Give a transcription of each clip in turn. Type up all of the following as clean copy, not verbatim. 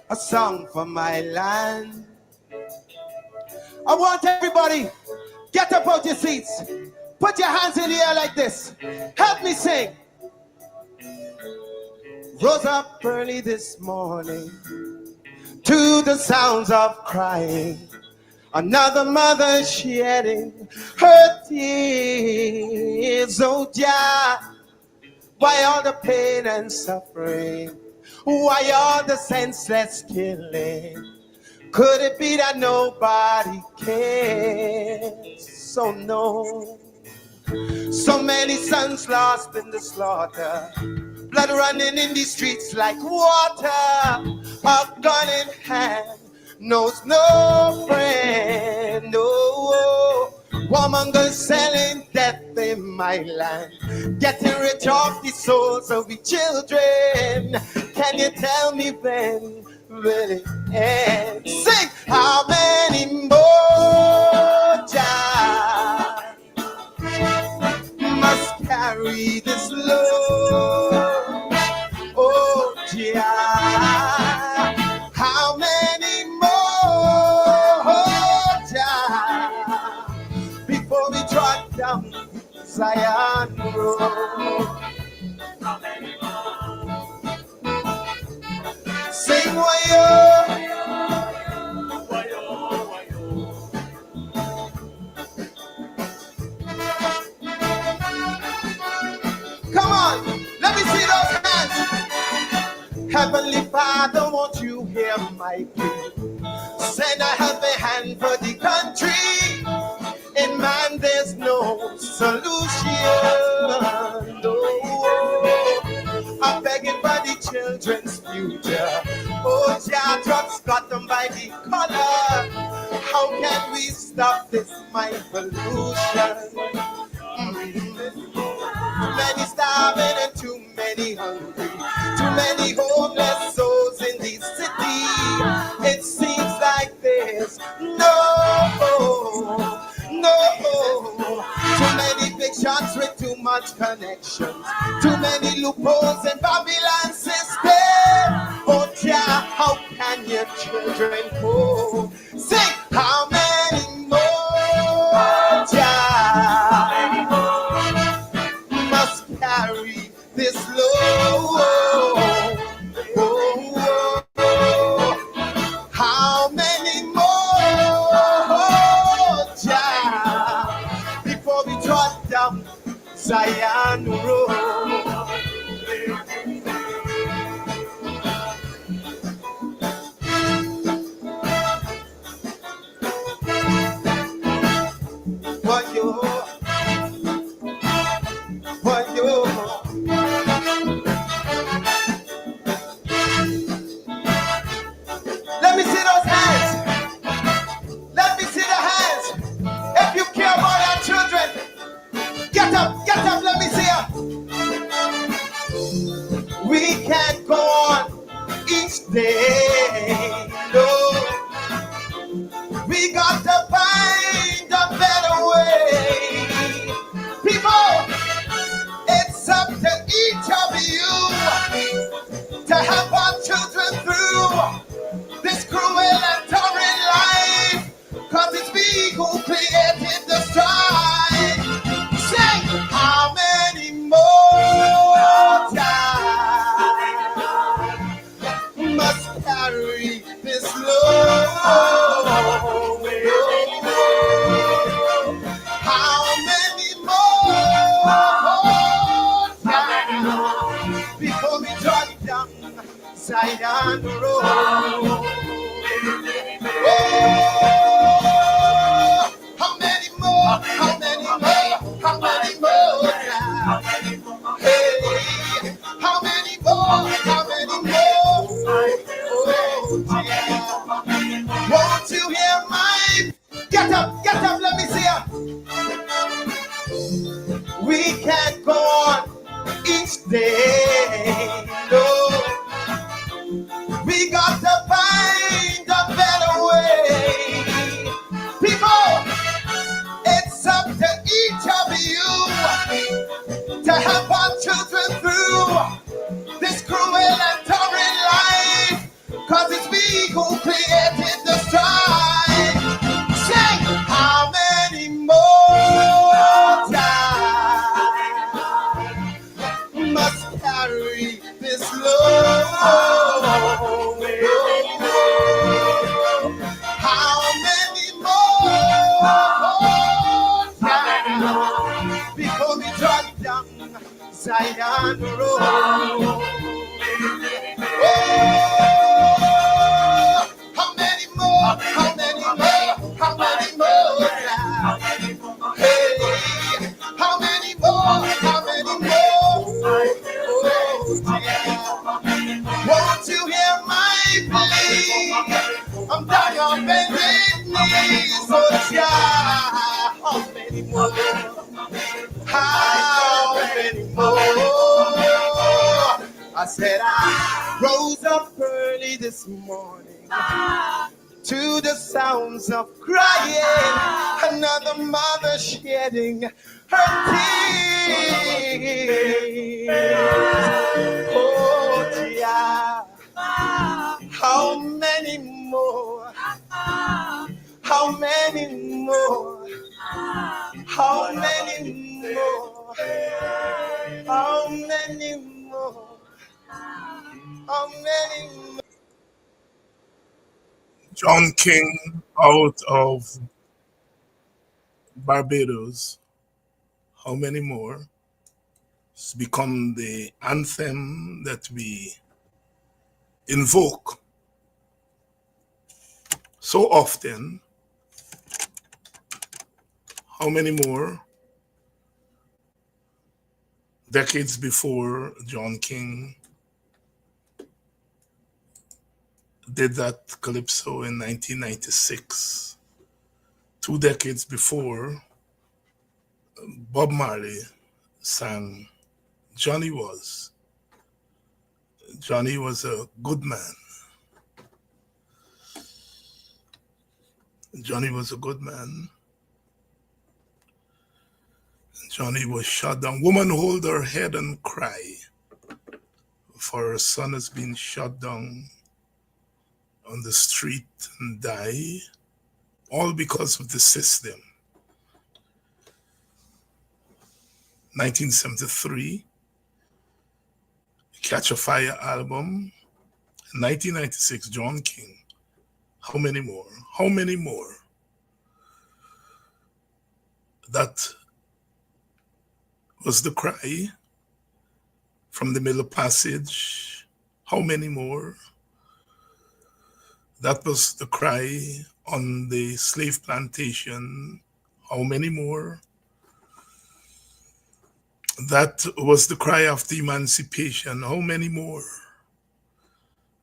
a song for my land. I want everybody, get up out your seats. Put your hands in the air like this. Help me sing. Rose up early this morning to the sounds of crying. Another mother shedding her tears. Oh, yeah. Why all the pain and suffering? Why all the senseless killing? Could it be that nobody cares? So no. So many sons lost in the slaughter, blood running in the streets like water. A gun in hand knows no friend. No. Warmongers selling death in my land, getting rich off the souls of the children. Can you tell me when will it end? Sing! How many more jobs must carry this load? Oh, yeah. How many more jobs before we trot down Zion Road? Sing wayo, come on, let me see those hands. Heavenly Father, won't you hear my plea? Send a helping hand for the country. In man, there's no solution. No. I'm begging for the children's future. Oh, yeah, drugs got them by the collar. How can we stop this mind pollution? Too many starving and too many hungry. Too many homeless souls in the city. It seems like there's no. Too many big shots with too much connections. Too many loopholes in Babylon system. Oh, yeah, how can your children cope? Sing! How many more jobs must carry this load? How many more jobs before we trot down Zion Road? Let me see those hands. Let me see the hands. If you care about our children, get up, let me see you. We can't go on each day, no. We got to find a better way. People, it's up to each of you to help our children through this cruel and torrid life, 'cause it's we who created the strife. Say, how many more times must carry this load? How many more times before we drive down Zion Road? Oh, how many more? How many more? How many more now? Hey, how many more? How many more? Oh, yeah. Won't you hear my? Get up, let me see ya. We can't go on each day, no. We got to find a better way. People, it's up to each of you to help our children through this cruel and torrid life, 'cause it's we How many more? How many more? How many more? Hey, how many more? How many more? Oh, dear. Won't you hear my plea? I'm down on bended knees. Oh, yeah. How many more? How many more? I said I rose up early this morning to the sounds of crying, another mother shedding her tears. Oh dear, how many more? How many more? How many more? How many more? How many more? John King out of Barbados. How many more? It's become the anthem that we invoke so often. How many more? Decades before John King did that calypso in 1996. 2 decades before, Bob Marley sang Johnny Was. Johnny was a good man. Johnny was a good man. Johnny was shot down. Woman hold her head and cry, for her son has been shot down on the street and die, all because of the system. 1973, Catch a Fire album. 1996, John King. How many more? How many more? That was the cry from the Middle Passage. How many more? That was the cry on the slave plantation. How many more? That was the cry after emancipation. How many more?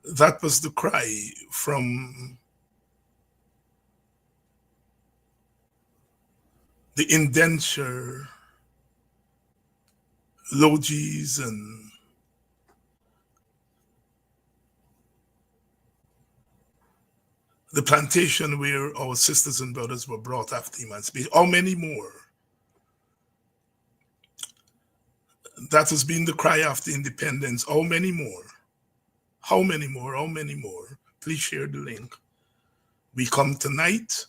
That was the cry from the indenture lodges and the plantation where our sisters and brothers were brought after emancipation. How many more? That has been the cry after independence. How many more? How many more? How many more? Please share the link. We come tonight.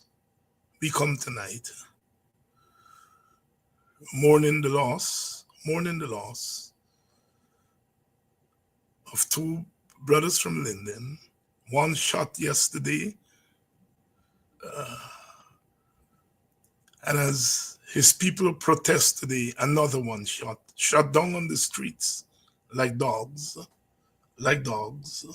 We come tonight. Mourning the loss of 2 brothers from Linden. One shot yesterday. And as his people protest today, another one shot down on the streets like dogs. Like dogs.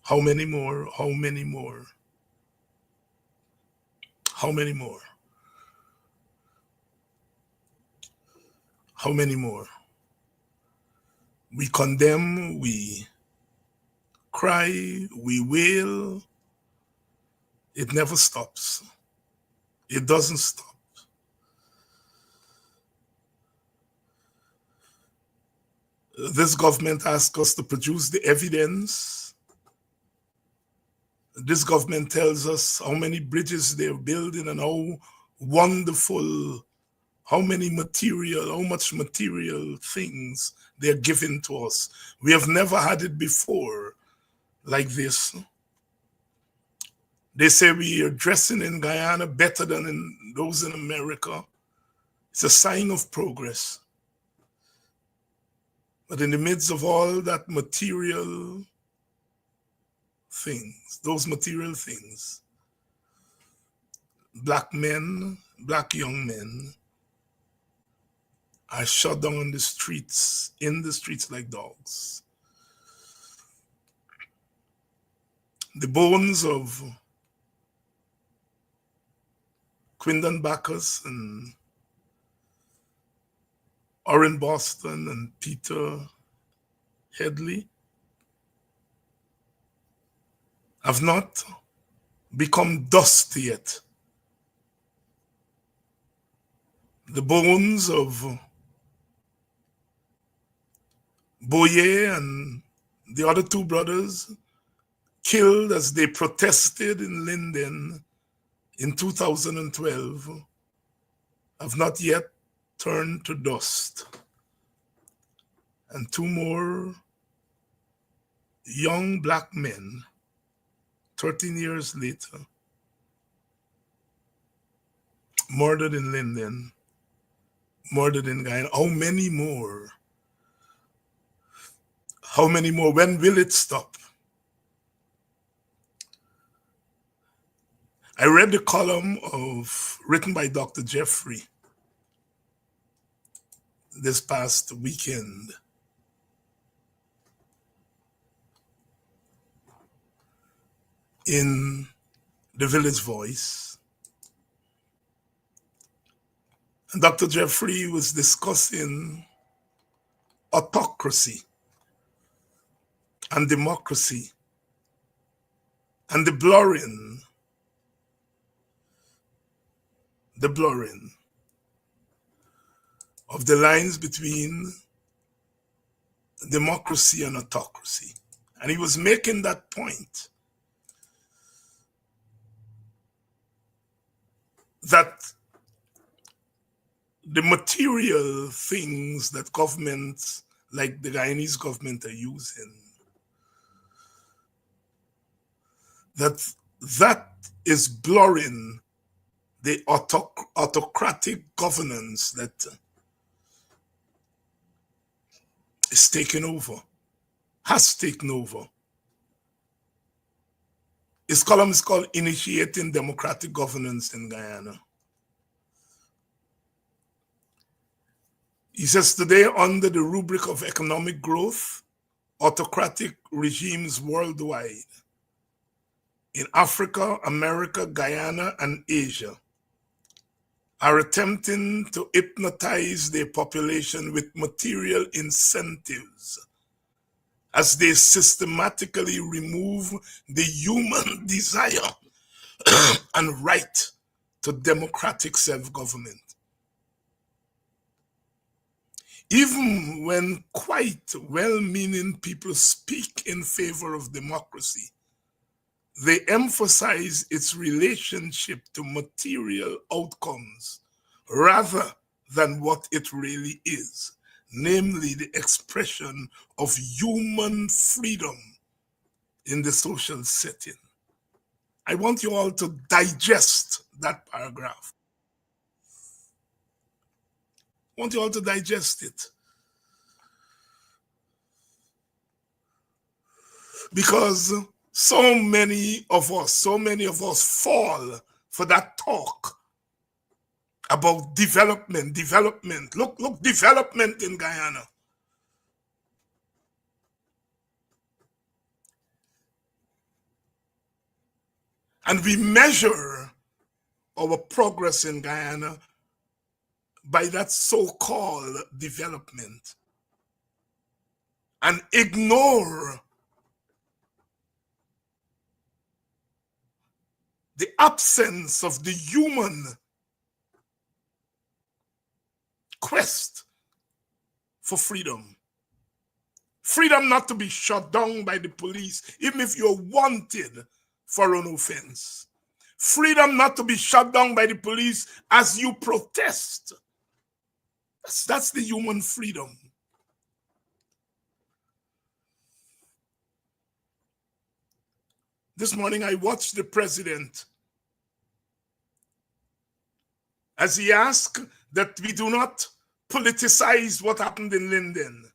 How many more? How many more? How many more? How many more? We condemn, we cry, we wail. It never stops. It doesn't stop. This government asks us to produce the evidence. This government tells us how many bridges they're building and how wonderful, how much material things they're giving to us. We have never had it before like this. They say we are dressing in Guyana better than in those in America. It's a sign of progress. But in the midst of all that material things, those material things, black men, black young men are shot down on the streets, in the streets like dogs. The bones of Quindon Bacchus and Orrin Boston and Peter Headley have not become dust yet. The bones of Boyer and the other two brothers killed as they protested in Linden in 2012 have not yet turned to dust. And two more young black men, 13 years later, murdered in Linden, murdered in Guyana. How many more? How many more? When will it stop? I read the column written by Dr. Jeffrey this past weekend. In the Village Voice. And Dr. Jeffrey was discussing autocracy and democracy and the blurring of the lines between democracy and autocracy. And he was making that point that the material things that governments like the Guyanese government are using, that is blurring the autocratic governance that is taking over, has taken over. His column is called Initiating Democratic Governance in Guyana. He says today, under the rubric of economic growth, autocratic regimes worldwide, in Africa, America, Guyana, and Asia, are attempting to hypnotize their population with material incentives as they systematically remove the human desire and right to democratic self-government. Even when quite well-meaning people speak in favor of democracy, they emphasize its relationship to material outcomes rather than what it really is, namely the expression of human freedom in the social setting. I want you all to digest that paragraph. I want you all to digest it. Because so many of us fall for that talk about development. Look, development in Guyana. And we measure our progress in Guyana by that so-called development and ignore the absence of the human quest for freedom. Freedom not to be shot down by the police, even if you're wanted for an offense. Freedom not to be shot down by the police as you protest. That's the human freedom. This morning I watched the president as he asked that we do not politicize what happened in Linden.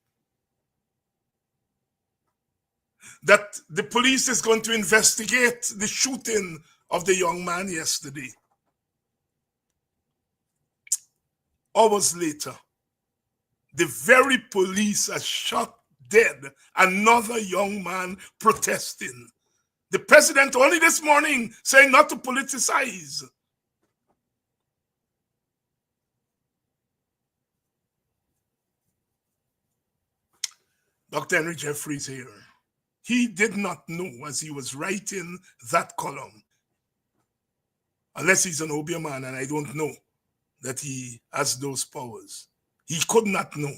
That the police is going to investigate the shooting of the young man yesterday. Hours later, The very police has shot dead another young man protesting. The president only this morning saying not to politicize. Dr. Henry Jeffries here. He did not know as he was writing that column, unless he's an Obia man, and I don't know that he has those powers. He could not know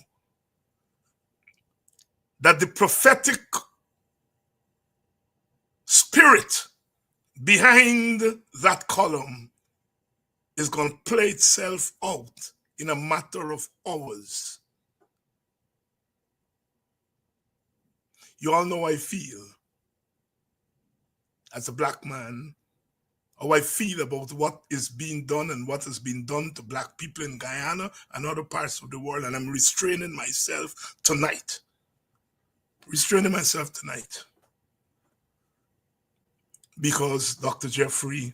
that the prophetic spirit behind that column is going to play itself out in a matter of hours. You all know how I feel as a black man, how I feel about what is being done and what has been done to black people in Guyana and other parts of the world, and I'm restraining myself tonight. Because Dr. Jeffrey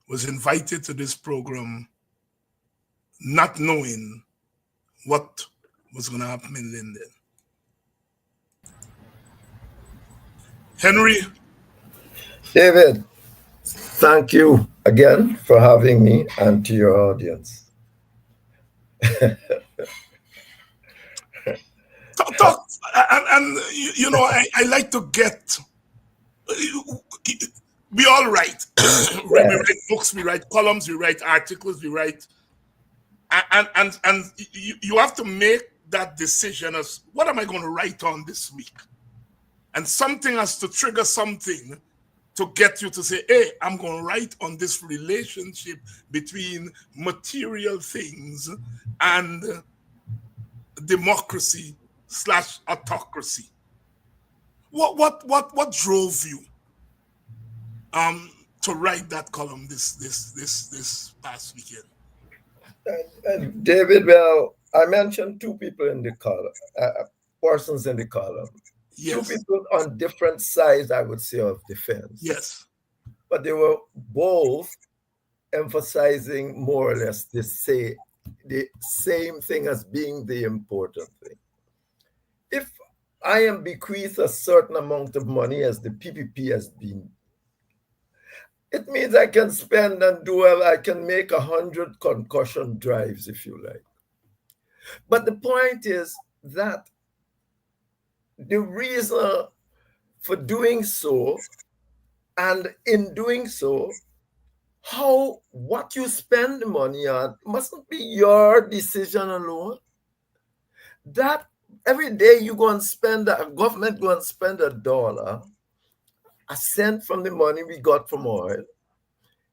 was invited to this program not knowing what was going to happen in Linden. Henry? David, thank you again for having me and to your audience. Talk, and you know, I like to get, we all write. We write books, we write columns, we write articles, we write, and you have to make that decision as, what am I going to write on this week? And something has to trigger something to get you to say, hey, I'm going to write on this relationship between material things and democracy / autocracy. What drove you to write that column this past weekend? David, well, I mentioned two people in the column, persons in the column. Yes. Two people on different sides, I would say, of the fence. Yes. But they were both emphasizing more or less the same thing as being the important thing. If I am bequeathed a certain amount of money as the PPP has been, it means I can spend and do well. I can make 100 concussion drives, if you like. But the point is that the reason for doing so, and in doing so, what you spend the money on mustn't be your decision alone. That every day you go and spend, a government go and spend $1, a cent from the money we got from oil,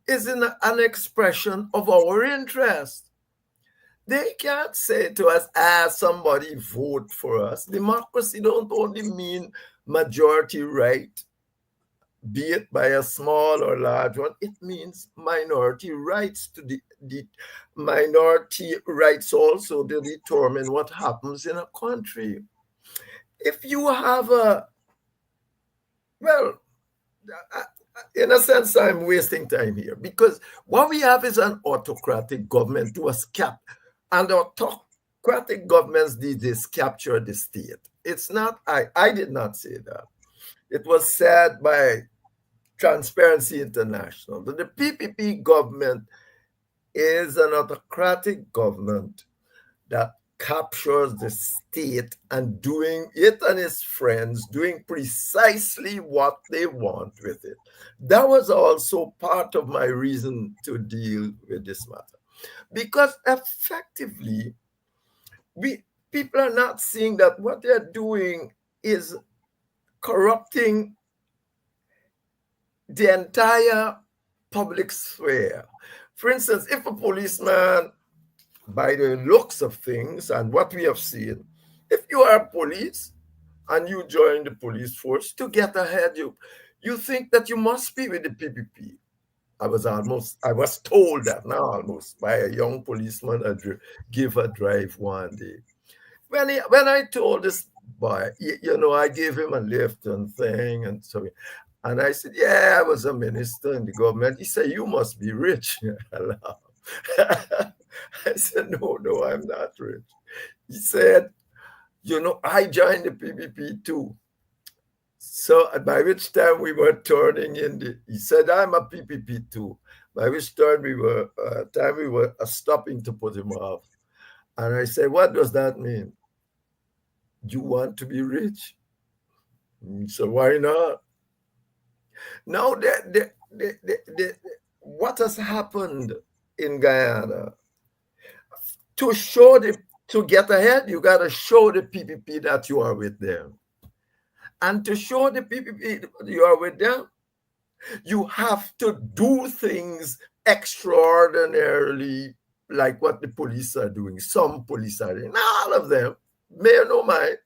is an expression of our interest. They can't say to us, somebody vote for us. Democracy don't only mean majority right, be it by a small or large one. It means minority rights, to the minority rights also to determine what happens in a country. If you have in a sense, I'm wasting time here, because what we have is an autocratic government who has and autocratic governments did this capture the state. It's not, I did not say that. It was said by Transparency International that the PPP government is an autocratic government that captures the state and doing it and its friends doing precisely what they want with it. That was also part of my reason to deal with this matter. Because effectively, people are not seeing that what they're doing is corrupting the entire public sphere. For instance, if a policeman, by the looks of things and what we have seen, if you are police and you join the police force to get ahead, you think that you must be with the PPP. I was told that now almost by a young policeman give a drive one day. When I told this boy, I gave him a lift and thing and so, and I said, yeah, I was a minister in the government. He said, you must be rich. I said, no, I'm not rich. He said, I joined the PPP too. So by which time we were turning in he said, I'm a PPP too. By which time we were stopping to put him off. And I said, what does that mean? You want to be rich? So why not? Now, what has happened in Guyana? To get ahead, you got to show the PPP that you are with them. And to show the PPP you are with them, you have to do things extraordinarily like what the police are doing. Some police are doing, not all of them, may or no mind.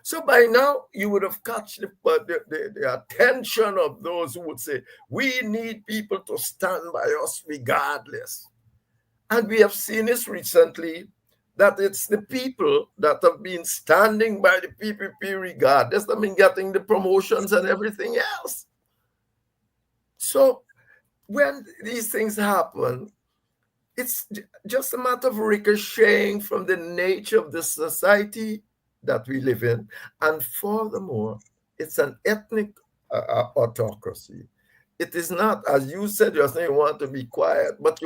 So by now, you would have caught the attention of those who would say, we need people to stand by us regardless. And we have seen this recently, that it's the people that have been standing by the PPP regardless that have been getting the promotions and everything else. So when these things happen, it's just a matter of ricocheting from the nature of the society that we live in. And furthermore, it's an ethnic autocracy. It is not, as you said, you're saying you want to be quiet, but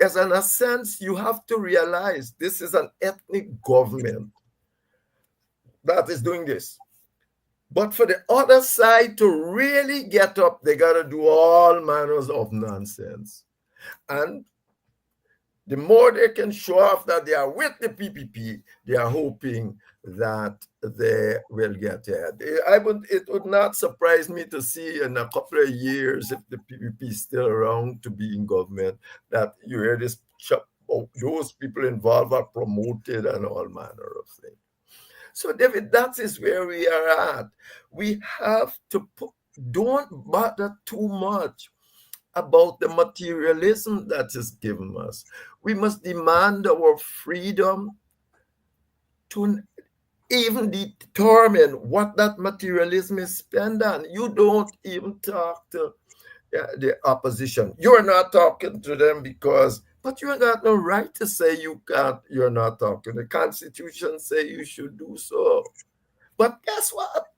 as in a sense, you have to realize this is an ethnic government that is doing this. But for the other side to really get up, they got to do all manners of nonsense. And the more they can show off that they are with the PPP, they are hoping that they will get ahead. It would not surprise me to see in a couple of years, if the PPP is still around to be in government, that you hear this, those people involved are promoted and all manner of things. So, David, that is where we are at. We have to don't bother too much about the materialism that is given us. We must demand our freedom to even determine what that materialism is spent on. You don't even talk to the opposition. You're not talking to them but you got no right to say you're not talking. The Constitution say you should do so. But guess what?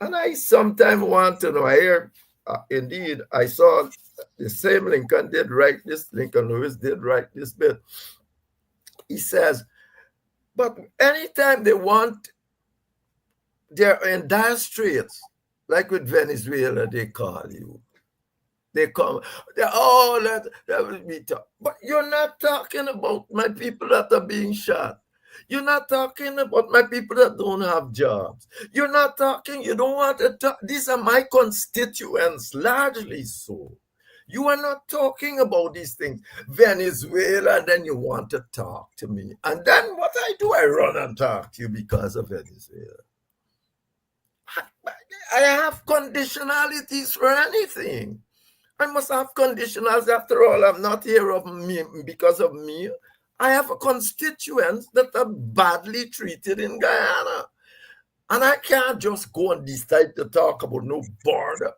And I sometimes want to know, indeed, I saw the same Lincoln Lewis did write this bit. He says, but anytime they want, they're in dire straits, like with Venezuela, they call you. They come, that will be tough. But you're not talking about my people that are being shot. You're not talking about my people that don't have jobs. You don't want to talk. These are my constituents, largely so. You are not talking about these things. Venezuela, and then you want to talk to me. And then what I do, I run and talk to you because of Venezuela. I have conditionalities for anything. I must have conditionals. After all, I'm not here because of me. I have constituents that are badly treated in Guyana. And I can't just go and decide to talk about no border.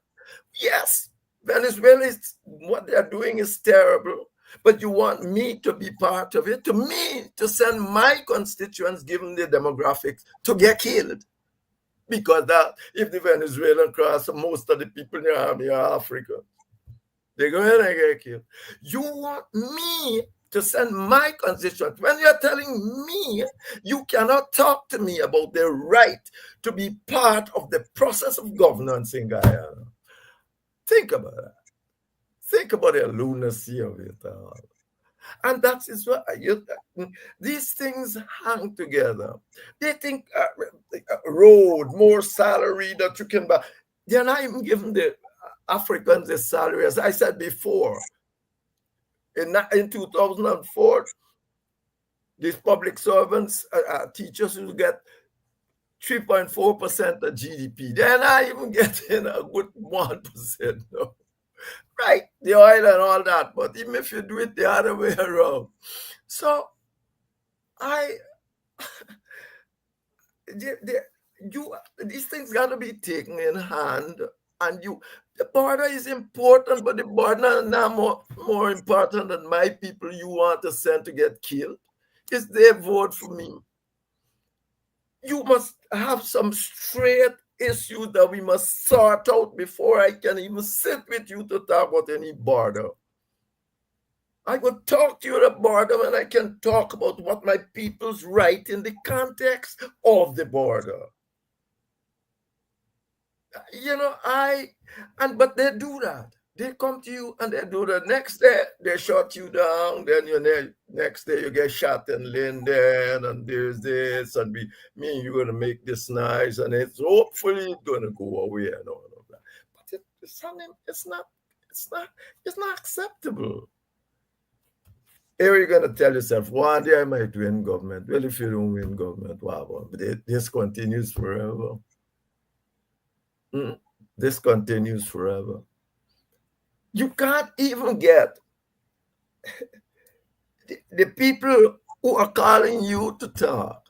Yes, Venezuela, what they're doing is terrible. But you want me to be part of it, to send my constituents, given the demographics, to get killed. Because if the Venezuelan cross, most of the people in the army are African. They go ahead and get killed. You want me to send my constituents. When you're telling me you cannot talk to me about the right to be part of the process of governance in Guyana. Think about that. Think about the lunacy of it all. And that is what these things hang together. They think road, more salary that you can buy. They're not even giving the Africans the salary. As I said before, in 2004, these public servants, teachers who get 3.4% of GDP. They're not even getting a good 1%. No. Right, the oil and all that, but even if you do it the other way around. So, these things got to be taken in hand, and the border is important, but the border is not more important than my people you want to send to get killed. It's their vote for me. You must have some straight issues that we must sort out before I can even sit with you to talk about any border. I would talk to you about border when I can talk about what my people's right in the context of the border. But they do that. They come to you and they do the next day, they shut you down. Then next day you get shot in Linden, and there's this, and you're gonna make this nice, and it's hopefully gonna go away and all of that. But it's not acceptable. Here you're gonna tell yourself, one day I might win government. Well, if you don't win government, wow, but this continues forever. This continues forever. You can't even get the people who are calling you to talk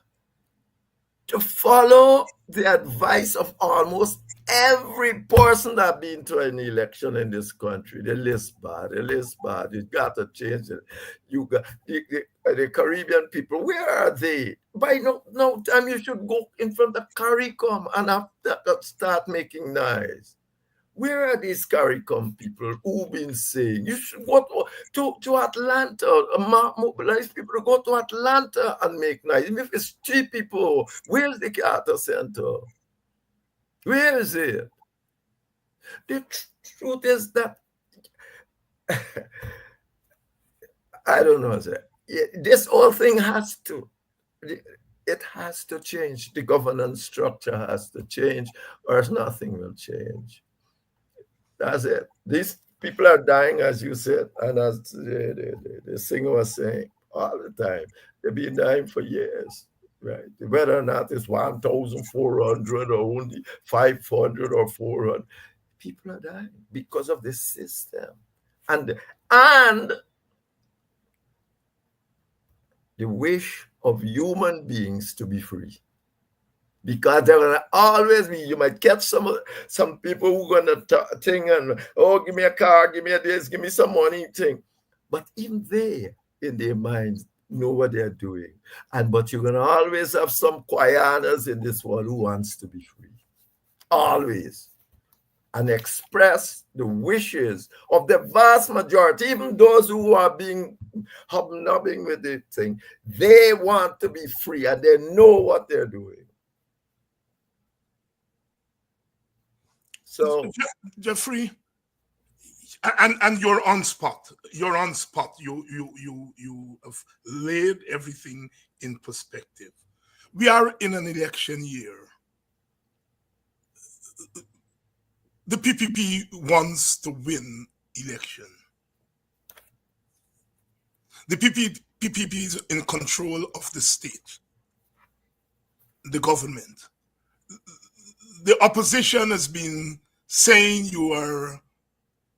to follow the advice of almost every person that been to an election in this country. They list bad. You got to change it. You got the Caribbean people. Where are they? By no time you should go in front of CARICOM and after start making noise. Where are these CARICOM people who've been saying you should go to Atlanta, mobilize people to go to Atlanta and make noise? Even if it's 3 people, where's the Carter Center? Where is it? The truth is that I don't know. This whole thing has to change. The governance structure has to change, or else nothing will change. That's it. These people are dying, as you said, and as the singer was saying all the time. They've been dying for years, right? Whether or not it's 1,400 or only 500 or 400, people are dying because of this system. And the wish of human beings to be free. Because there will always be, you might catch some people who are going to think and, oh, give me a car, give me this, give me some money, thing. But even they, in their minds, know what they're doing. But you're going to always have some Kwayanas in this world who wants to be free. Always. And express the wishes of the vast majority, even those who are being hobnobbing with the thing. They want to be free and they know what they're doing. So, Jeffrey, and you're on spot. You're on spot. You have laid everything in perspective. We are in an election year. The PPP wants to win election. The PPP is in control of the state, the government. The opposition has been saying you are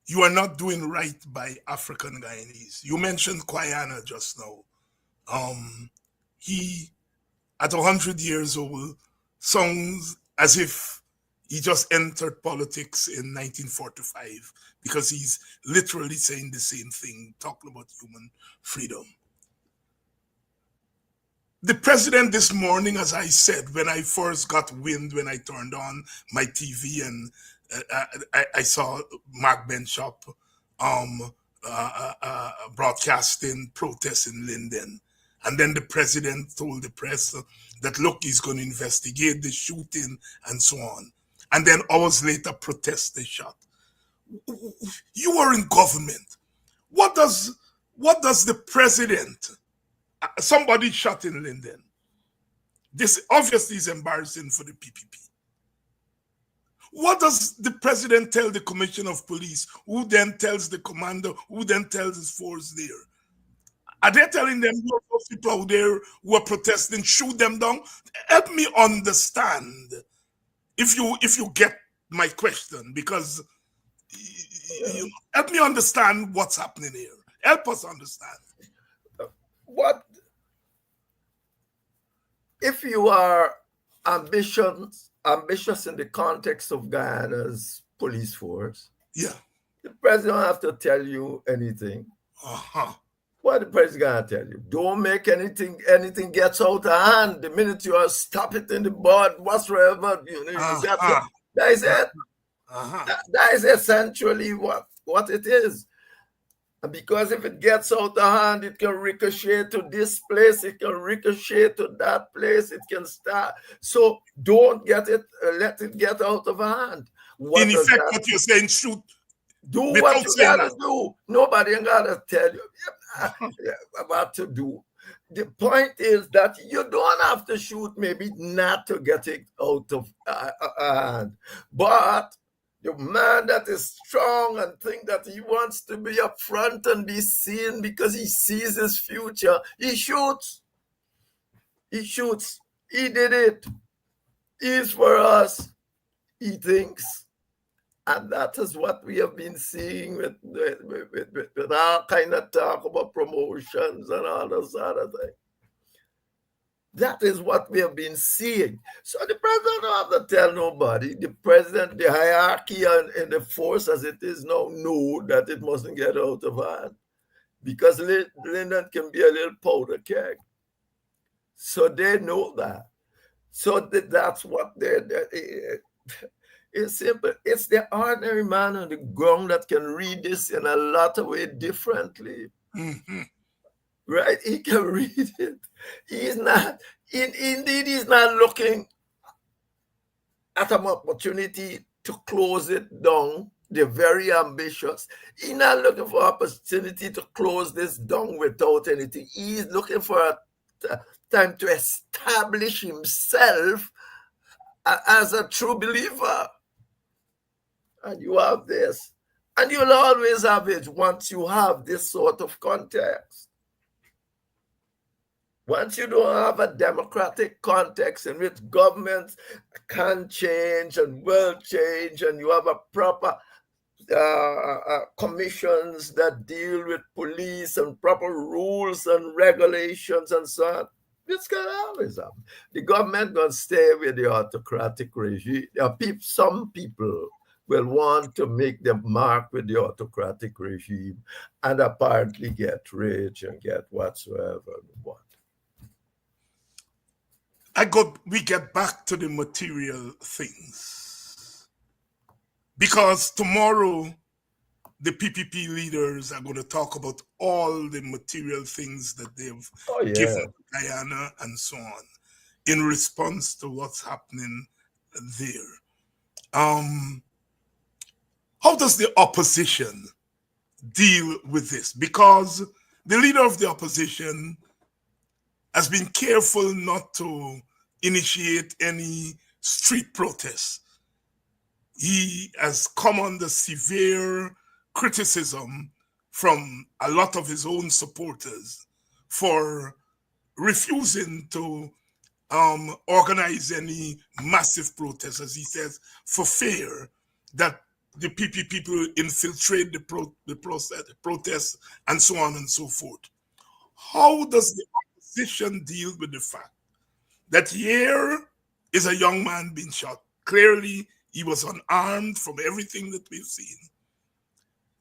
not doing right by African Guyanese. You mentioned Kwayana just now. He, at 100 years old, sounds as if he just entered politics in 1945 because he's literally saying the same thing, talking about human freedom. The president this morning, as I said, when I first got wind, when I turned on my TV and I saw Mark Benchop broadcasting protests in Linden. And then the president told the press that, look, he's going to investigate the shooting and so on. And then hours later, protests they shot. You are in government. What does the president... Somebody shot in Linden. This obviously is embarrassing for the PPP. What does the president tell the commissioner of police, who then tells the commander, who then tells his force there? Are they telling them, those people out there who are protesting, shoot them down? Help me understand, if you get my question, because help me understand what's happening here. Help us understand. What if you are ambitious in the context of Guyana's police force? Yeah. The president don't have to tell you anything. Uh-huh. What the president gonna tell you? Don't make anything gets out of hand. The minute you are stop it in the bud, whatsoever, you got to, that is it. That is essentially what it is. And because if it gets out of hand, it can ricochet to this place, it can ricochet to that place, it can start. So don't let it get out of hand. In effect, what you're saying, shoot. Do what you gotta do. Nobody ain't gotta tell you what to do. The point is that you don't have to shoot, maybe not to get it out of hand. But the man that is strong and think that he wants to be up front and be seen because he sees his future, he shoots. He shoots. He did it. He's for us. He thinks. And that is what we have been seeing with all kind of talk about promotions and all those other things. That is what we have been seeing. So the president don't have to tell nobody. The president, the hierarchy and the force as it is now, know that it mustn't get out of hand. Because Lyndon can be a little powder keg. So they know that. So that's what it's simple. It's the ordinary man on the ground that can read this in a lot of ways differently. Mm-hmm. Right? He can read it. He's not, indeed, he's not looking at an opportunity to close it down. They're very ambitious. He's not looking for opportunity to close this down without anything. He's looking for a time to establish himself as a true believer. And you have this. And you'll always have it once you have this sort of context. Once you don't have a democratic context in which governments can change and will change, and you have a proper commissions that deal with police and proper rules and regulations and so on, it's going to always happen. The government going to stay with the autocratic regime. Some people will want to make their mark with the autocratic regime and apparently get rich and get whatsoever they want. We get back to the material things. Because tomorrow, the PPP leaders are going to talk about all the material things that they've given Guyana and so on in response to what's happening there. How does the opposition deal with this? Because the leader of the opposition has been careful not to initiate any street protests. He has come under severe criticism from a lot of his own supporters for refusing to organize any massive protests, as he says, for fear that the PP people infiltrate the protests and so on and so forth. How does the opposition deal with the fact that here is a young man being shot? Clearly, he was unarmed from everything that we've seen.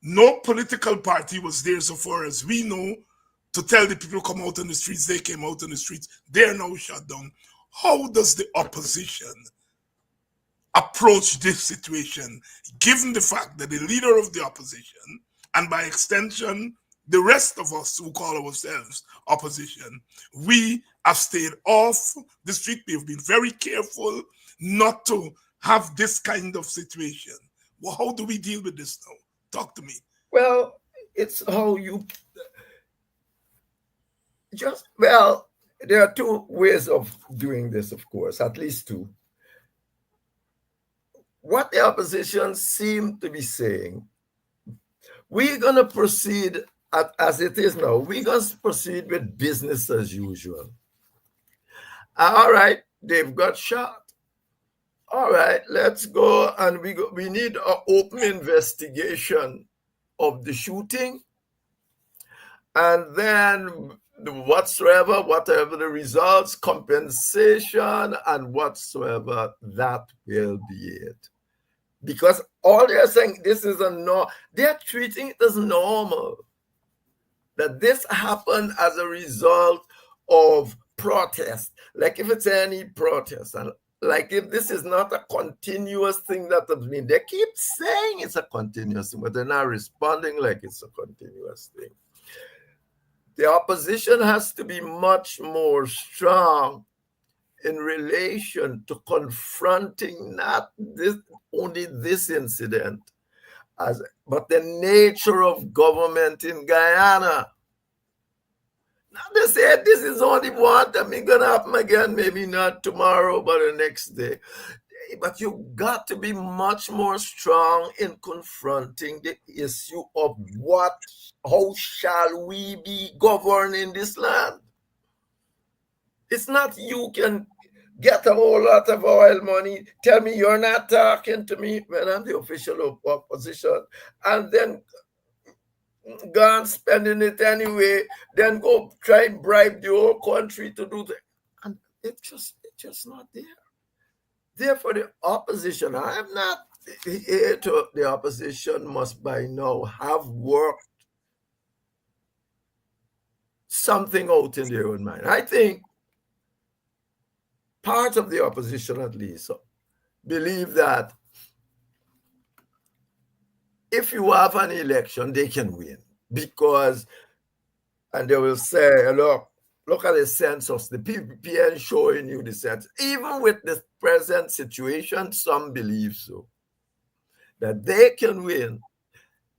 No political party was there, so far as we know, to tell the people to come out on the streets. They came out on the streets. They're now shut down. How does the opposition approach this situation, given the fact that the leader of the opposition, and by extension, the rest of us who call ourselves opposition, we have stayed off the street. We have been very careful not to have this kind of situation. Well, how do we deal with this now? Talk to me. Well, it's how you there are two ways of doing this, of course, at least two. What the opposition seem to be saying, we're going to proceed as it is now. We're going to proceed with business as usual. All right, they've got shot. All right, let's go, and we need an open investigation of the shooting, and then whatever the results, compensation, and whatsoever, that will be it. Because all they're saying, this is they're treating it as normal. that this happened as a result of protest. Like if it's any protest, and like if this is not a continuous thing that has been, they keep saying it's a continuous thing, but they're not responding like it's a continuous thing. The opposition has to be much more strong in relation to confronting not this only this incident, but the nature of government in Guyana. Now they say this is only one time, it's gonna happen again, maybe not tomorrow, but the next day. But you got to be much more strong in confronting the issue of how shall we be governed in this land? It's not you can get a whole lot of oil money, tell me you're not talking to me when I'm the official opposition, and then go on spending it anyway, then go try and bribe the whole country to do that. And it's just not there. Therefore, the opposition, I am not here to, the opposition must by now have worked something out in their own mind. I think part of the opposition, at least, believe that if you have an election, they can win. Because, and they will say, look at the census, the PPN showing you the census. Even with the present situation, some believe so, that they can win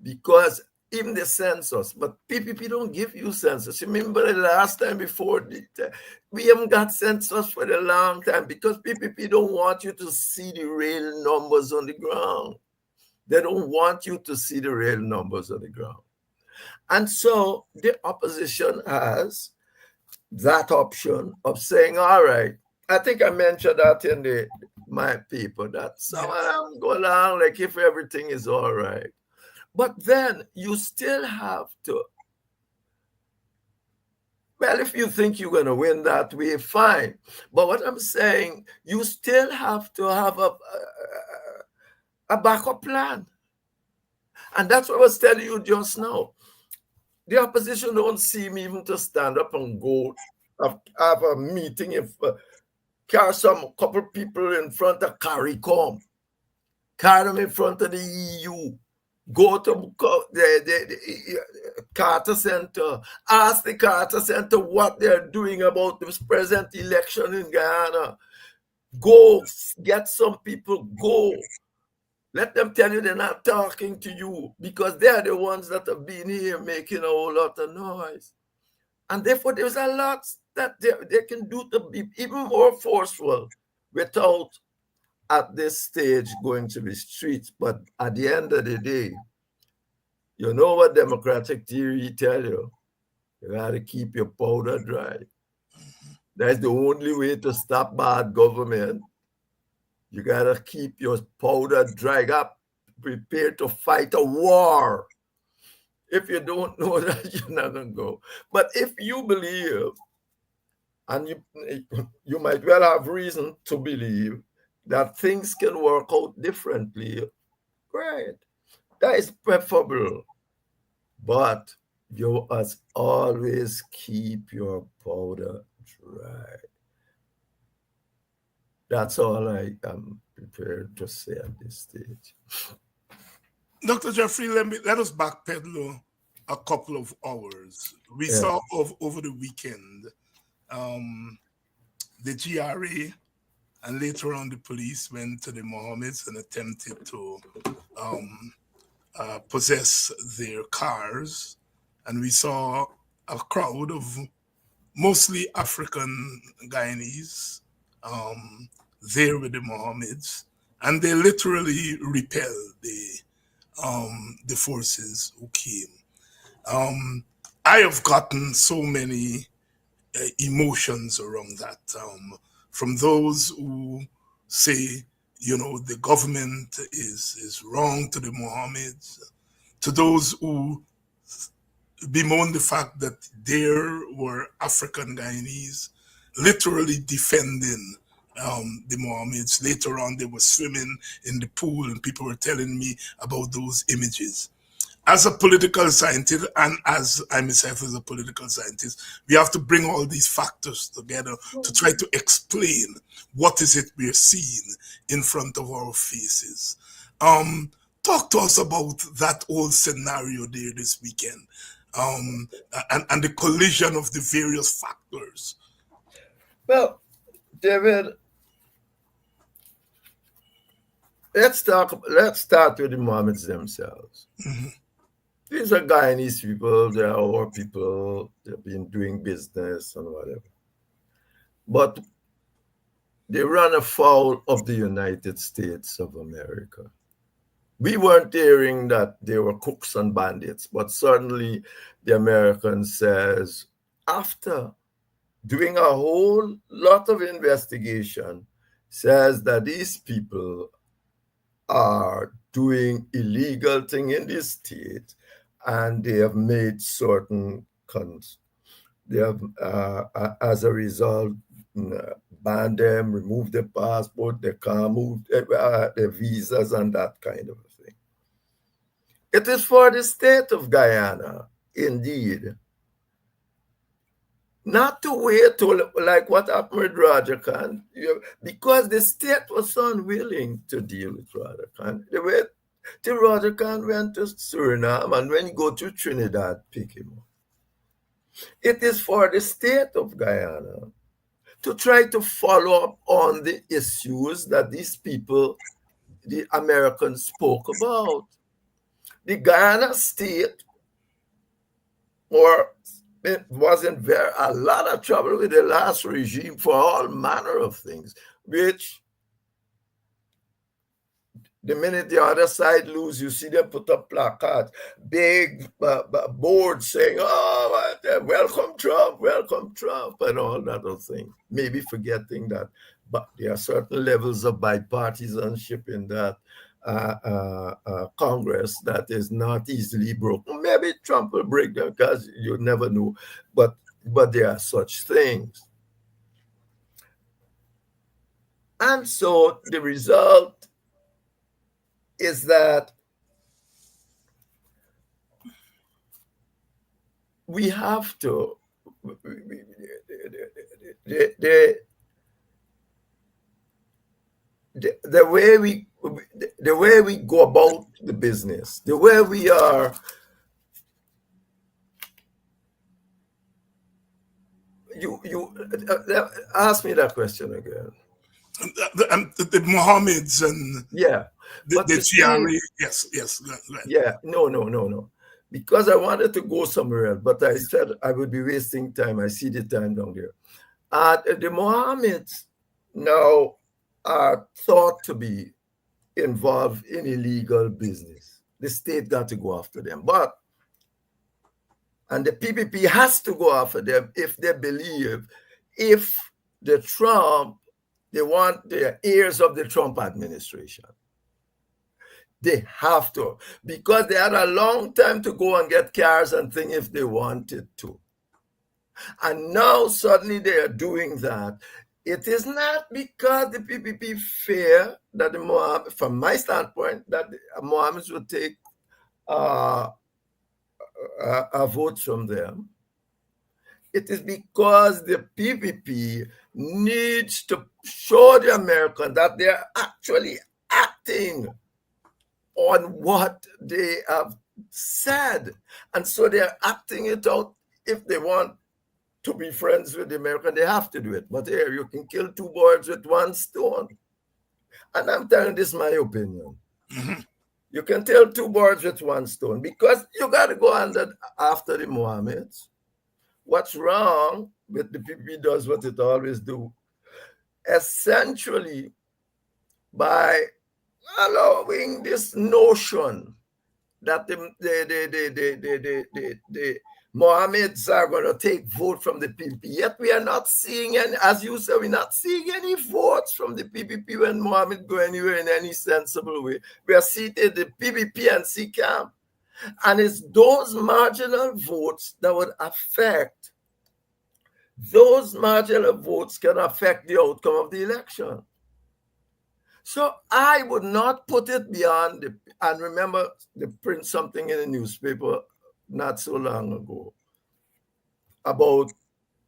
because even the census, but PPP don't give you census. Remember the last time before, we haven't got census for a long time because PPP don't want you to see the real numbers on the ground. They don't want you to see the real numbers on the ground. And so the opposition has that option of saying, all right, I think I mentioned that in my paper, that some of them go along like if everything is all right. But then you still have to, well, if you think you're going to win that way, fine. But what I'm saying, you still have to have a backup plan. And that's what I was telling you just now. The opposition don't seem even to stand up and go have a meeting if carry some couple people in front of CARICOM, carry them in front of the EU, go to the Carter Center, ask the Carter Center what they're doing about this present election in Guyana. Go get some people, go. Let them tell you they're not talking to you because they're the ones that have been here making a whole lot of noise. And therefore, there's a lot that they can do to be even more forceful without, at this stage, going to the streets. But at the end of the day, you know what democratic theory tell you? You got to keep your powder dry. That's the only way to stop bad government. You got to keep your powder dry up, prepared to fight a war. If you don't know that, you're not going to go. But if you believe, and you might well have reason to believe that things can work out differently, great. That is preferable. But you must always keep your powder dry. That's all I am prepared to say at this stage. Dr. Jeffrey, let us backpedal a couple of hours. We saw over the weekend the GRA and later on the police went to the Mohammeds and attempted to possess their cars. And we saw a crowd of mostly African Guyanese there with the Mohammeds, and they literally repelled the forces who came. I have gotten so many emotions around that, from those who say, the government is wrong to the Mohammeds, to those who bemoan the fact that there were African Guyanese literally defending the Mohammeds. Later on, they were swimming in the pool, and people were telling me about those images. as a political scientist, and as I myself as a political scientist, we have to bring all these factors together to try to explain what is it we're seeing in front of our faces. Um, Talk to us about that whole scenario there this weekend, and the collision of the various factors. Well, David, let's start with the Mohammeds themselves. Mm-hmm. These are Guyanese people, they are our people, they've been doing business and whatever. But they run afoul of the United States of America. We weren't hearing that they were crooks and bandits, but certainly the American says, after doing a whole lot of investigation, says that these people are doing illegal thing in this state, and they have made certain they have, as a result, banned them, removed their passport, they can't move their visas and that kind of a thing. It is for the state of Guyana, indeed, not to wait to like what happened with Roger Khan, because the state was so unwilling to deal with Roger Khan. They wait till Roger Khan went to Suriname, and when you go to Trinidad, pick him up. It is for the state of Guyana to try to follow up on the issues that these people, the Americans, spoke about. The Guyana state was in a lot of trouble with the last regime for all manner of things, which the minute the other side lose, you see them put up placards, big boards saying, oh, welcome Trump, and all that other thing. Maybe forgetting that, but there are certain levels of bipartisanship in that Congress that is not easily broken. Maybe Trump will break them, because you never know, but there are such things. And so the result is that we have to, the way we go about the business, the way we are, you ask me that question again. The Mohammeds and Yeah, but the you see, yes. yeah, no. Because I wanted to go somewhere else, but I said I would be wasting time. I see the time down there. The Mohammeds now are thought to be involved in illegal business. The state got to go after them. And the PPP has to go after them if they believe, if they want the heirs of the Trump administration. They have to, because they had a long time to go and get cars and things if they wanted to. And now suddenly they are doing that. It is not because the PPP fear that the Mohammed, from my standpoint, that the Mohammeds would take votes from them. It is because the PPP needs to show the Americans that they are actually acting on what they have said. And so they're acting it out. If they want to be friends with the American, they have to do it. But here, you can kill two birds with one stone. And I'm telling this my opinion. Mm-hmm. You can kill two birds with one stone, because you got to go after the Mohammeds. What's wrong with the PPP does what it always do. Essentially, by allowing this notion that the Mohammeds are going to take vote from the PPP. Yet we are not seeing any, as you said, we're not seeing any votes from the PPP when Mohammed go anywhere in any sensible way. We are seated the PPP and C camp. And it's those marginal votes that would affect, those marginal votes can affect the outcome of the election. So I would not put it beyond and remember they print something in the newspaper not so long ago about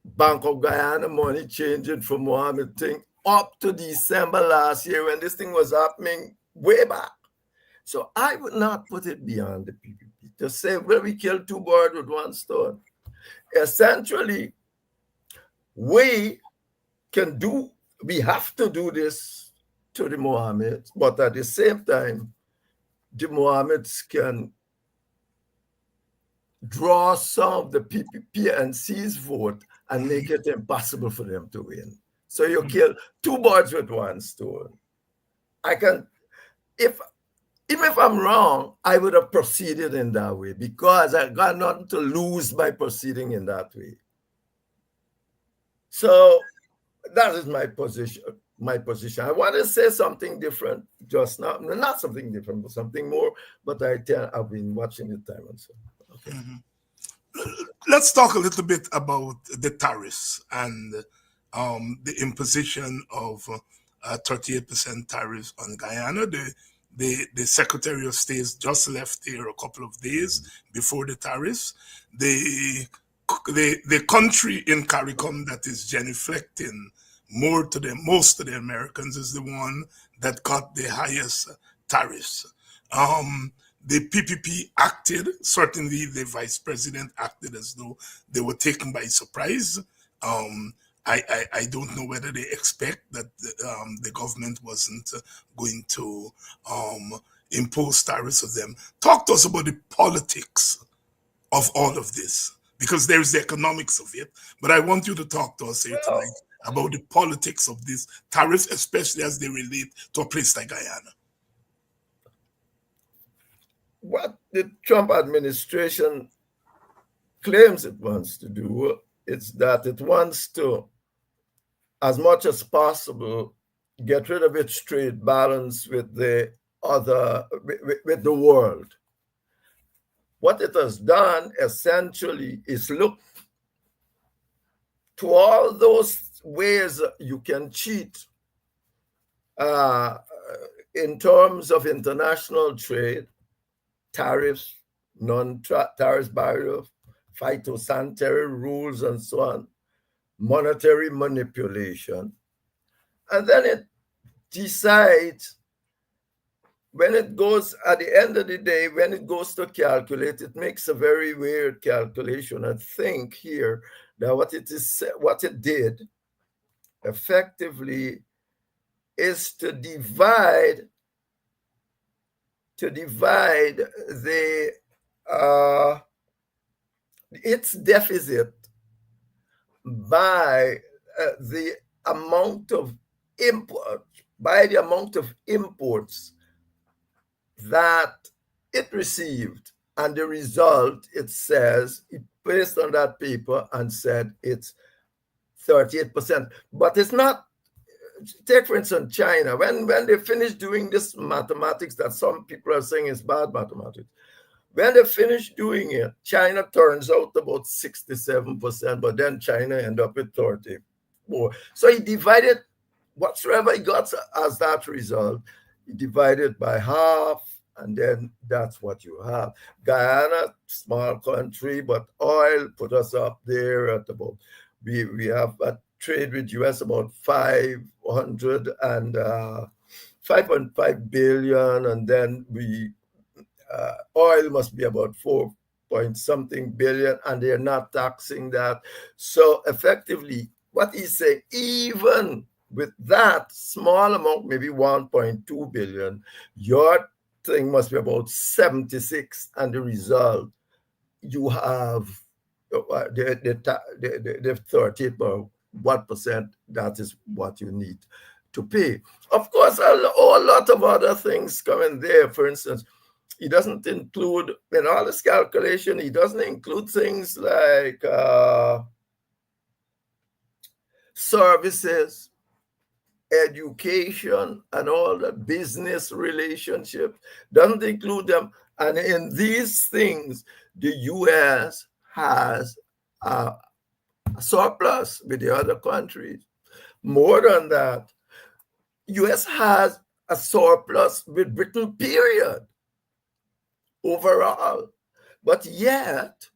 Bank of Guyana money changing from Mohammed thing up to December last year when this thing was happening way back. So I would not put it beyond the PPP to say, well, we killed two birds with one stone. Essentially, we can do, we have to do this to the Mohammeds, but at the same time, the Mohammeds can draw some of the PNC's vote and make it impossible for them to win. So you kill two birds with one stone. I can, if even if I'm wrong, I would have proceeded in that way because I got nothing to lose by proceeding in that way. So that is my position. I want to say something different just now. Not something different, but something more. But I've been watching the time and so. Okay. Let's talk a little bit about the tariffs and the imposition of 38% tariffs on Guyana. The Secretary of State just left here a couple of days before the tariffs. The country in CARICOM that is genuflecting most to the Americans is the one that got the highest tariffs. The PPP acted, certainly the vice president acted as though they were taken by surprise. I don't know whether they expect that the government wasn't going to impose tariffs on them. Talk to us about the politics of all of this, because there's the economics of it. But I want you to talk to us here tonight about the politics of these tariffs, especially as they relate to a place like Guyana. What the Trump administration claims it wants to do is that it wants to, as much as possible, get rid of its trade balance with the with the world. What it has done essentially is look to all those ways you can cheat in terms of international trade, tariffs, non-tariff barrier, phytosanitary rules, and so on, monetary manipulation. And then it decides when it goes, at the end of the day, when it goes to calculate, it makes a very weird calculation. I think here that what it did effectively is to divide the its deficit by the amount of imports that it received, and the result, it says, it based on that paper and said it's 38%. But it's not. Take, for instance, China. When they finish doing this mathematics that some people are saying is bad mathematics, when they finish doing it, China turns out about 67%, but then China end up with 34%. So he divided whatsoever he got as that result, he divided by half, and then that's what you have. Guyana, small country, but oil put us up there at about, we have a trade with US about 5.5 billion, and then oil must be about 4 point something billion, and they're not taxing that. So effectively, what he's saying, even with that small amount, maybe 1.2 billion, your thing must be about 76, and the result, you have the 30%, that is what you need to pay. Of course, a lot of other things come in there. For instance, he doesn't include, in all his calculation, he doesn't include things like services, education, and all the business relationships. Doesn't include them. And in these things, the U.S. has a surplus with the other countries. More than that, U.S. has a surplus with Britain, period, overall. But yet,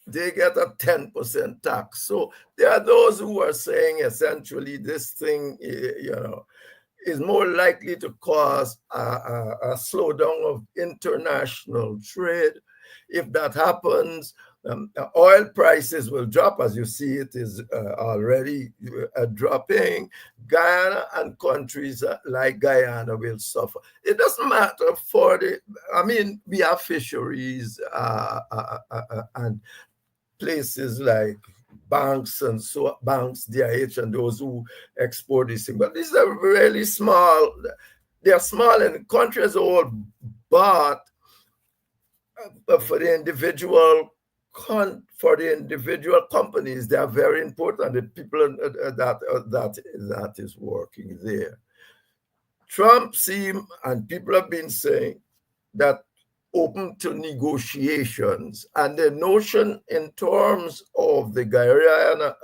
they get a 10% tax. So there are those who are saying essentially this thing, is more likely to cause a slowdown of international trade. If that happens, oil prices will drop. As you see, it is already dropping. Guyana and countries like Guyana will suffer. It doesn't matter for we have fisheries and places like banks and so banks, DIH, and those who export these things. But these are really small. They are small in the country as a whole, but for the individual companies, they are very important. The people that is working there. Trump and people have been saying that open to negotiations, and the notion in terms of the Guyana,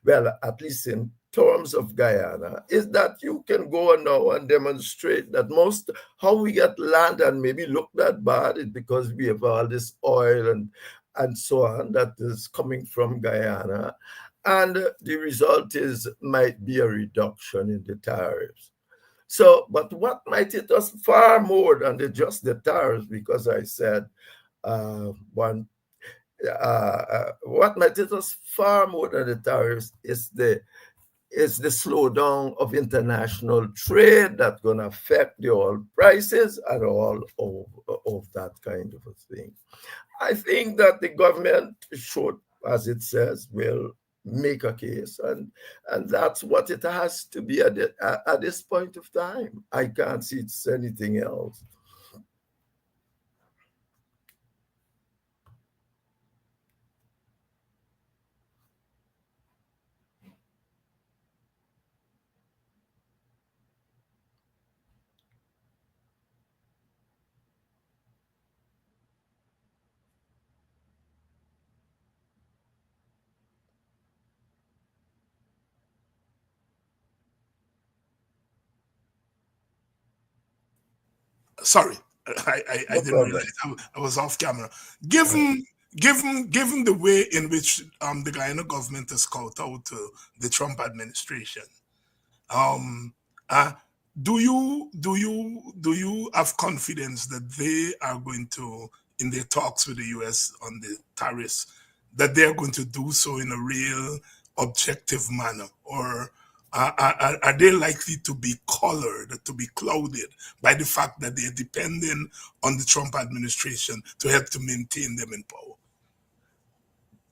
well, at least in terms of Guyana, is that you can go now and demonstrate that how we get land and maybe look that bad is because we have all this oil and so on that is coming from Guyana, and the result might be a reduction in the tariffs. So, but what might hit us far more than just the tariffs, because I said what might hit us far more than the tariffs is the slowdown of international trade that's going to affect the oil prices and all of that kind of a thing. I think that the government should, as it says, will make a case, and that's what it has to be at this point of time. I can't see it's anything else. Sorry, I No didn't problem. realize I was off camera. Given the way in which the Guyana government has kowtowed to the Trump administration, um, uh, do you have confidence that they are going to, in their talks with the U.S. on the tariffs, that they are going to do so in a real objective manner, or are they likely to be colored, to be clouded by the fact that they're depending on the Trump administration to help to maintain them in power?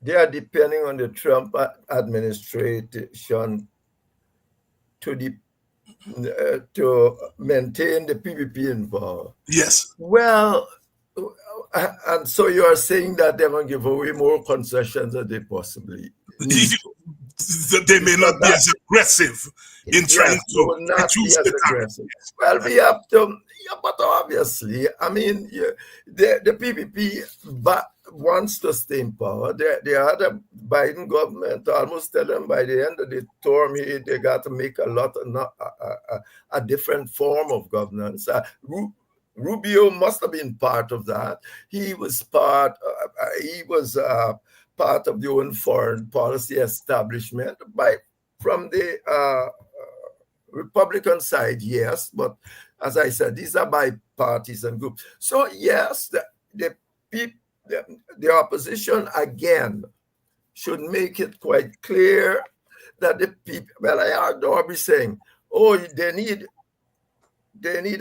They are depending on the Trump administration to maintain the PPP in power. Yes. Well, and so you are saying that they're going to give away more concessions than they possibly need. They may not be as aggressive in trying Yes, they to will not be reduce as the tariff. aggressive. Well, we have to, but obviously, the PPP wants to stay in power. The other Biden government almost tell them by the end of the term, they got to make a different form of governance. Rubio must have been part of that. He was part of the own foreign policy establishment from the Republican side, yes, but as I said, these are bipartisan groups. So yes, the opposition again should make it quite clear that the people. Well, I heard Darby saying, "Oh, they need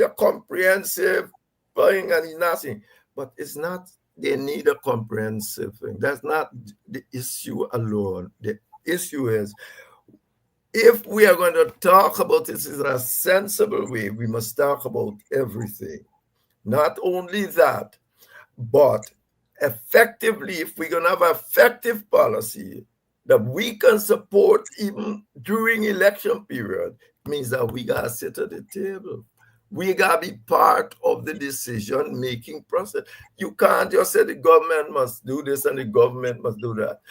a comprehensive thing," and nothing. But it's not. They need a comprehensive thing. That's not the issue alone. The issue is, if we are going to talk about this in a sensible way, we must talk about everything. Not only that, but effectively, if we're going to have effective policy that we can support even during election period, it means that we got to sit at the table. We got to be part of the decision-making process. You can't just say the government must do this and the government must do that.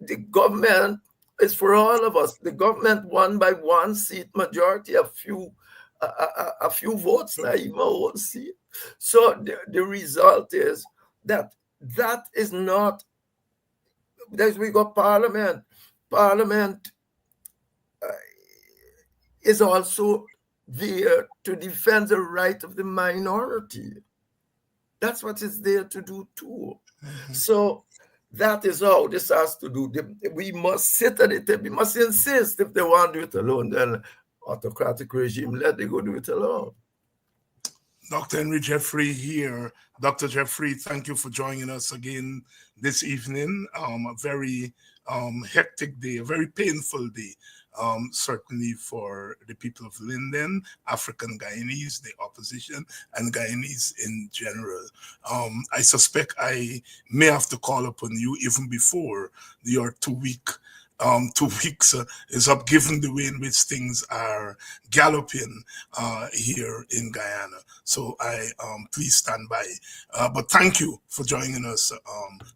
The government is for all of us. The government won by one seat majority a few a few votes, not even a whole seat. So the result is that is not, that we got parliament. Parliament is also there to defend the right of the minority. That's what it's there to do too. So that is how this has to do. We must sit at the table. We must insist. If they want to do it alone, then autocratic regime, let them go do it alone. Dr. Henry Jeffrey here. Dr. Jeffrey, thank you for joining us again this evening. A very hectic day, a very painful day, certainly for the people of Linden, African Guyanese, the opposition, and Guyanese in general. I suspect I may have to call upon you even before your 2 week 2 weeks is up, given the way in which things are galloping here in Guyana. So I please stand by. But thank you for joining us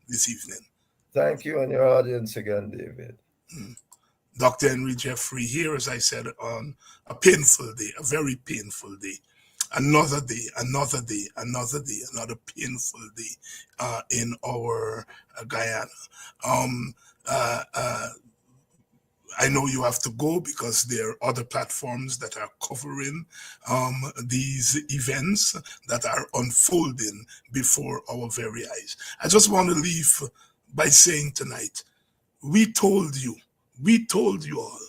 this evening. Thank you and your audience again, David. Dr. Henry Jeffrey here, as I said, on a painful day, a very painful day. Another day, another day, another day, another painful day in our Guyana. I know you have to go because there are other platforms that are covering these events that are unfolding before our very eyes. I just want to leave by saying tonight, we told you all,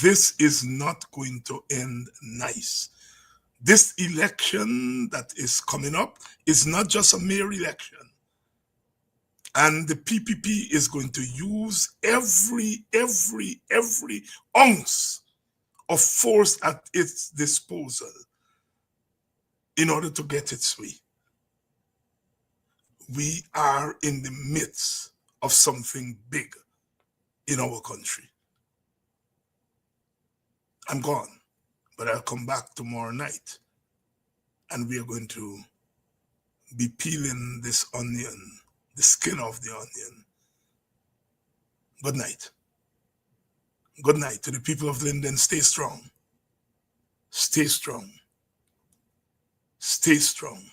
this is not going to end nice. This election that is coming up is not just a mere election. And the PPP is going to use every ounce of force at its disposal in order to get its way. We are in the midst of something big in our country. I'm gone, but I'll come back tomorrow night, and we are going to be peeling this onion, the skin of the onion. Good night. Good night to the people of Linden. Stay strong. Stay strong. Stay strong.